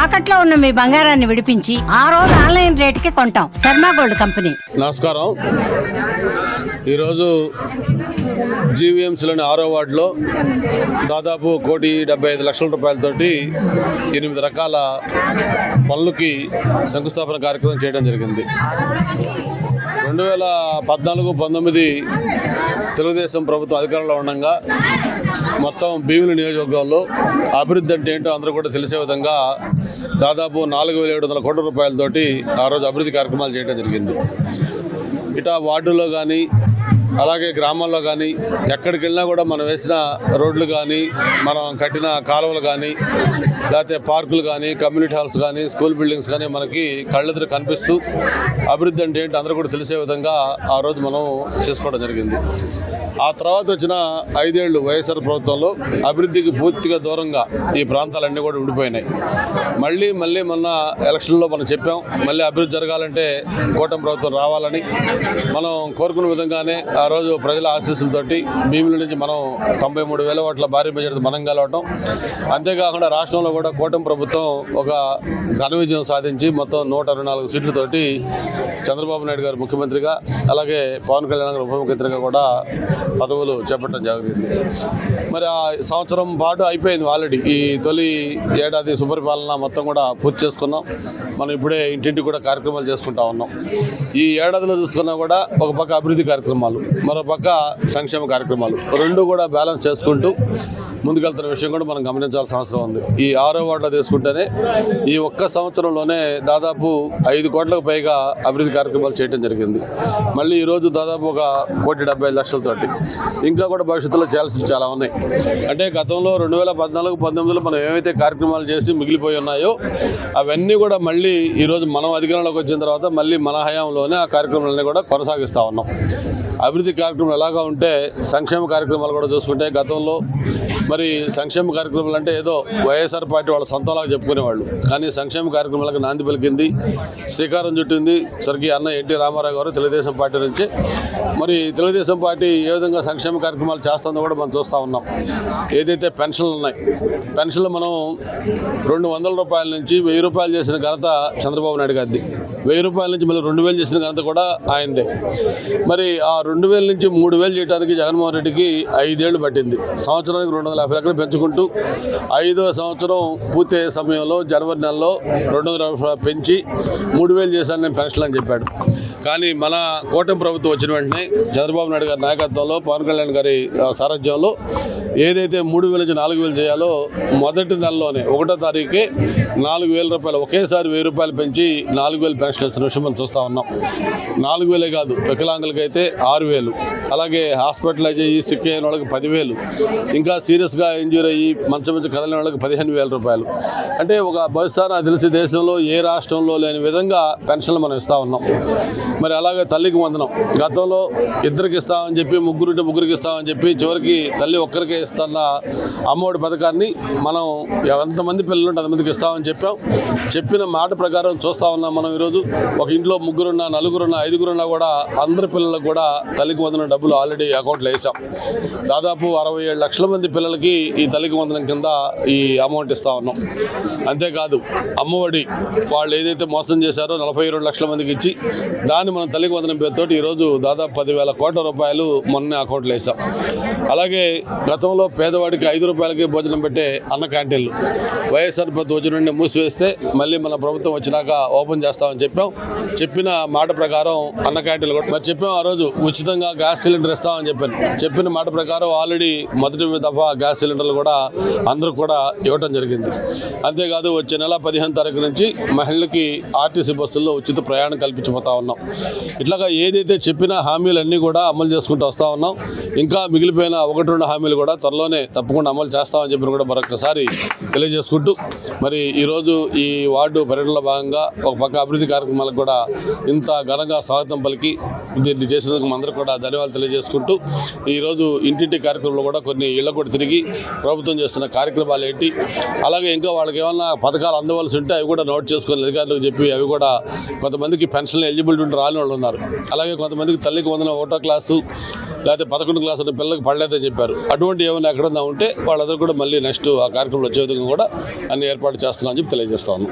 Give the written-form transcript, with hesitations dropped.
తాకట్లో ఉన్న మీ బంగారాన్ని విడిపించి ఆ రోజు ఆన్లైన్ రేటుకి కొంటాం. Sharma gold company. నమస్కారం. ఈరోజు జీవీఎంసీలోని 6వ వార్డులో దాదాపు 1,75,00,000 రూపాయలతోటి 8 రకాల పనులకి శంకుస్థాపన కార్యక్రమం చేయడం జరిగింది. 2014-19 తెలుగుదేశం ప్రభుత్వం అధికారంలో ఉండగా మొత్తం భీమిలి నియోజకవర్గంలో అభివృద్ధి అంటే ఏంటో అందరూ కూడా తెలిసే విధంగా దాదాపు 4,700 కోట్ల రూపాయలతోటి ఆ రోజు అభివృద్ధి కార్యక్రమాలు చేయడం జరిగింది. ఇటా వార్డుల్లో కానీ అలాగే గ్రామాల్లో కానీ ఎక్కడికి వెళ్ళినా కూడా మనం వేసిన రోడ్లు కానీ మనం కట్టిన కాలువలు కానీ లేకపోతే పార్కులు కానీ కమ్యూనిటీ హాల్స్ కానీ స్కూల్ బిల్డింగ్స్ కానీ మనకి కళ్ళెదురు కనిపిస్తూ అభివృద్ధి అంటే ఏంటి అందరూ కూడా తెలిసే విధంగా ఆ రోజు మనం చేసుకోవడం జరిగింది. ఆ తర్వాత వచ్చిన 5 ఏళ్ళు వైఎస్ఆర్ ప్రభుత్వంలో అభివృద్ధికి పూర్తిగా దూరంగా ఈ ప్రాంతాలన్నీ కూడా ఉండిపోయినాయి. మళ్ళీ మొన్న ఎలక్షన్లో మనం చెప్పాం, మళ్ళీ అభివృద్ధి జరగాలంటే కూటమి ప్రభుత్వం రావాలని మనం కోరుకున్న విధంగానే ఆ రోజు ప్రజల ఆశీస్సులతోటి భీమిలి నుంచి మనం 93,000 ఓట్ల భారీ మెజారిటీ మనం గెలవటం, అంతేకాకుండా రాష్ట్రంలో కూడా కూటమి ప్రభుత్వం ఒక ఘన విజయం సాధించి మొత్తం 124 సీట్లతోటి చంద్రబాబు నాయుడు గారు ముఖ్యమంత్రిగా అలాగే పవన్ కళ్యాణ్ గారు ఉప ముఖ్యమంత్రిగా కూడా పదవులు చేపట్టడం జరిగింది. మరి ఆ సంవత్సరం పాటు అయిపోయింది ఆల్రెడీ. ఈ తొలి ఏడాది సుపరిపాలన మొత్తం కూడా పూర్తి చేసుకున్నాం. మనం ఇప్పుడే ఇంటింటికి కూడా కార్యక్రమాలు చేసుకుంటా ఉన్నాం. ఈ ఏడాదిలో చూసుకున్నా కూడా ఒక పక్క అభివృద్ధి కార్యక్రమాలు, మరో పక్క సంక్షేమ కార్యక్రమాలు రెండు కూడా బ్యాలెన్స్ చేసుకుంటూ ముందుకెళ్తున్న విషయం కూడా మనం గమనించాల్సిన అవసరం ఉంది. ఈ 6వ వార్డులో తీసుకుంటేనే ఈ ఒక్క సంవత్సరంలోనే దాదాపు 5 కోట్లకు పైగా అభివృద్ధి కార్యక్రమాలు చేయడం జరిగింది. మళ్ళీ ఈరోజు దాదాపు ఒక 1,75,00,000తోటి ఇంకా కూడా భవిష్యత్తులో చేయాల్సింది చాలా ఉన్నాయి. అంటే గతంలో 2014-19లో మనం ఏవైతే కార్యక్రమాలు చేసి మిగిలిపోయి ఉన్నాయో అవన్నీ కూడా మళ్ళీ ఈరోజు మనం అధికారంలోకి వచ్చిన తర్వాత మళ్ళీ మన హయాంలోనే ఆ కార్యక్రమాలన్నీ కూడా కొనసాగిస్తూ ఉన్నాం. అభివృద్ధి కార్యక్రమం ఎలాగా ఉంటే సంక్షేమ కార్యక్రమాలు కూడా చూసుకుంటే గతంలో మరి సంక్షేమ కార్యక్రమాలు అంటే ఏదో వైఎస్ఆర్ పార్టీ వాళ్ళ సొంతంలాగా చెప్పుకునేవాళ్ళు, కానీ సంక్షేమ కార్యక్రమాలకు నాంది పలికింది, శ్రీకారం చుట్టింది స్వర్గీయ అన్న ఎన్టీ రామారావు గారు తెలుగుదేశం పార్టీ నుంచి. మరి తెలుగుదేశం పార్టీ ఏ విధంగా సంక్షేమ కార్యక్రమాలు చేస్తుందో కూడా మనం చూస్తూ ఉన్నాం. ఏదైతే పెన్షన్లు ఉన్నాయి, పెన్షన్లు మనం 200 రూపాయల నుంచి 1,000 రూపాయలు చేసిన ఘనత చంద్రబాబు నాయుడు గారిది. 1,000 రూపాయల నుంచి మళ్ళీ 2,000 చేసిన ఘనత కూడా ఆయనదే. మరి ఆ 2,000 నుంచి 3,000 చేయడానికి జగన్మోహన్ రెడ్డికి 5 ఏళ్ళు పట్టింది. సంవత్సరానికి 250 లక్షలు పెంచుకుంటూ 5వ సంవత్సరం పూర్తయ్యే సమయంలో జనవరి నెలలో 200 పెంచి 3,000 చేశాను నేను పెన్షన్ అని చెప్పాడు. కానీ మన కూటమి ప్రభుత్వం వచ్చిన వెంటనే చంద్రబాబు నాయుడు గారి నాయకత్వంలో పవన్ కళ్యాణ్ గారి సారథ్యంలో ఏదైతే 3,000 నుంచి 4,000 చేయాలో మొదటి నెలలోనే 1వ తారీఖుకే 4,000 రూపాయలు ఒకేసారి 1,000 రూపాయలు పెంచి 4,000 పెన్షన్ ఇస్తున్న విషయం మనం చూస్తూ ఉన్నాం. 4,000 కాదు, వికలాంగులకి అయితే 6,000, అలాగే హాస్పిటలైజ్ అయ్యి సిక్ అయిన వాళ్ళకి 10,000, ఇంకా సీరియస్గా ఇంజూరీ అయ్యి మంచి కదలిన వాళ్ళకి 15,000 రూపాయలు. అంటే ఒక బహుశా నాకు తెలిసి దేశంలో ఏ రాష్ట్రంలో లేని విధంగా పెన్షన్లు మనం ఇస్తూ ఉన్నాం. మరి అలాగే తల్లికి వందనం గతంలో 2కి ఇస్తామని చెప్పి, ముగ్గురికి ఇస్తామని చెప్పి చివరికి తల్లి ఒక్కరికే ఇస్తున్న అమ్మఒడి పథకాన్ని మనం ఎంతమంది పిల్లలు ఉంటే అంతమందికి ఇస్తామని చెప్పిన మాట ప్రకారం చూస్తూ ఉన్నాం. మనం ఈరోజు ఒక ఇంట్లో 3 ఉన్నా 4 ఉన్నా 5 ఉన్నా కూడా అందరి పిల్లలకు కూడా తల్లికి వందనం డబ్బులు ఆల్రెడీ అకౌంట్లో వేసాం. దాదాపు 67 లక్షల మంది పిల్లలకి ఈ తల్లికి వందనం కింద ఈ అమౌంట్ ఇస్తూ ఉన్నాం. అంతేకాదు అమ్మఒడి వాళ్ళు ఏదైతే మోసం చేశారో 42 లక్షల మందికి ఇచ్చి దాన్ని మనం తల్లికి వందనం పేరుతో ఈరోజు దాదాపు 10,000 కోట్ల రూపాయలు మొన్నే అకౌంట్లో వేసాం. అలాగే గతంలో పేదవాడికి 5 రూపాయలకి భోజనం పెట్టే అన్న క్యాంటీన్లు వైఎస్ఆర్ ప్రభుత్వం వచ్చిన నుండి మూసివేస్తే మళ్ళీ మన ప్రభుత్వం వచ్చినాక ఓపెన్ చేస్తామని చెప్పిన మాట ప్రకారం అన్న క్యాంటీన్లు కూడా మరి చెప్పాం. ఆ రోజు ఉచితంగా గ్యాస్ సిలిండర్ ఇస్తామని చెప్పిన మాట ప్రకారం ఆల్రెడీ మొదటి దఫా గ్యాస్ సిలిండర్లు కూడా అందరూ కూడా ఇవ్వటం జరిగింది. అంతేకాదు వచ్చే నెల 15వ తారీఖు నుంచి మహిళలకి ఆర్టీసీ బస్సుల్లో ఉచిత ప్రయాణం కల్పించిపోతా ఉన్నాం. ఇట్లాగా ఏదైతే చెప్పిన హామీలన్నీ కూడా అమలు చేసుకుంటూ వస్తూ ఉన్నాం. ఇంకా మిగిలిపోయిన 1-2 హామీలు కూడా త్వరలోనే తప్పకుండా అమలు చేస్తామని చెప్పి కూడా మరొకసారి తెలియజేసుకుంటూ మరి ఈరోజు ఈ వార్డు పర్యటనలో భాగంగా ఒక పక్క అభివృద్ధి కార్యక్రమాలకు కూడా ఇంత ఘనంగా స్వాగతం పలికి దీన్ని చేసినందుకు అందరూ కూడా ధన్యవాదాలు తెలియజేసుకుంటూ ఈరోజు ఇంటింటి కార్యక్రమంలో కూడా కొన్ని ఇళ్ళ కూడా తిరిగి ప్రభుత్వం చేస్తున్న కార్యక్రమాలు ఏంటి, అలాగే ఇంకా వాళ్ళకి ఏమన్నా పథకాలు అందవలసి ఉంటే అవి కూడా నోట్ చేసుకొని అధికారులకు చెప్పి అవి కూడా కొంతమందికి పెన్షన్ ఎలిజిబిలిటీ ఉంటే రాని వాళ్ళు ఉన్నారు. అలాగే కొంతమందికి తల్లికి వందన 1వ క్లాసు లేకపోతే 11వ క్లాసు ఉన్న పిల్లలకి పడలేదని చెప్పారు. అటువంటి ఏమైనా ఎక్కడన్నా ఉంటే వాళ్ళందరూ కూడా మళ్ళీ నెక్స్ట్ ఆ కార్యక్రమంలో వచ్చే విధంగా కూడా అన్ని ఏర్పాటు చేస్తున్నామని చెప్పి తెలియజేస్తాను.